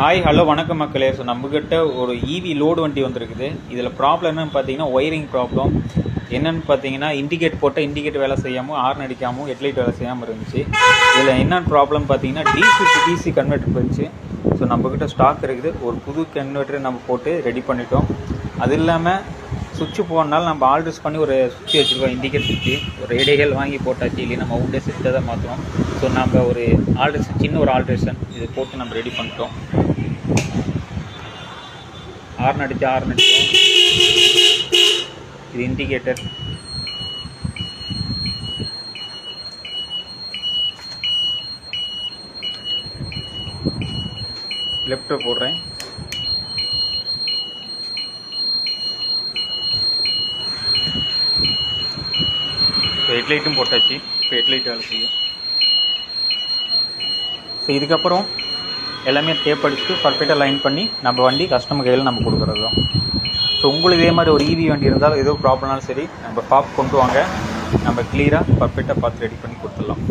Hi hello வணக்கம் மக்களே. So நம்மக்கிட்ட ஒரு இவி லோடு வண்டி வந்துருக்குது. இதில் ப்ராப்ளம் என்னென்னு பார்த்தீங்கன்னா ஒயரிங் ப்ராப்ளம். என்னென்னு பார்த்தீங்கன்னா இண்டிகேட் போட்டால் இண்டிகேட் வேலை செய்யாமல், ஹார்ன் அடிக்காமல், ஹெட்லைட் வேலை செய்யாமல் இருந்துச்சு. இதில் என்னென்னு ப்ராப்ளம் பார்த்தீங்கன்னா டிசி கன்வெர்ட்டர் போயிடுச்சு. ஸோ நம்மக்கிட்ட ஸ்டாக் இருக்குது. ஒரு புது கன்வெர்ட்டர் நம்ம போட்டு ரெடி பண்ணிட்டோம். அது இல்லாமல் சுவிட்சு போனாலும் நம்ம ஆல்ட்ரேஸ் பண்ணி ஒரு சுவிட்ச் வச்சுருக்கோம், இண்டிகேட் சுவிட்சு. ஒரு ரேடியல் வாங்கி போட்டாச்சு, இல்லைன்னா நம்ம உண்டே சிஸ்டை தான் மாற்றுவோம். ஸோ நம்ம ஒரு ஆல்ட்ரேஷன், சின்ன ஒரு ஆல்ட்ரேஷன் இது போட்டு நம்ம ரெடி பண்ணிட்டோம். ஹார்ன் அடித்தோம். இது இண்டிகேட்டர். லெஃப்ட் போடுறேன். இப்போ ஹெட்லைட்டும் போட்டாச்சு. இப்போ ஹெட்லைட் வேலை செய்யும். ஸோ இதுக்கப்புறம் எல்லாமே டேப் அடிச்சுட்டு பர்ஃபெக்டாக லைன் பண்ணி நம்ம வண்டி கஸ்டமர் கையில் நம்ம கொடுக்குறது தான். ஸோ உங்களுக்கு இதே மாதிரி ஒரு இவி வண்டி இருந்தாலும் ஏதோ ப்ராப்ளம்னாலும் சரி, நம்ம கொண்டு வாங்க, நம்ம கிளியராக பர்ஃபெக்டாக பார்த்து ரெடி பண்ணி கொடுத்துடலாம்.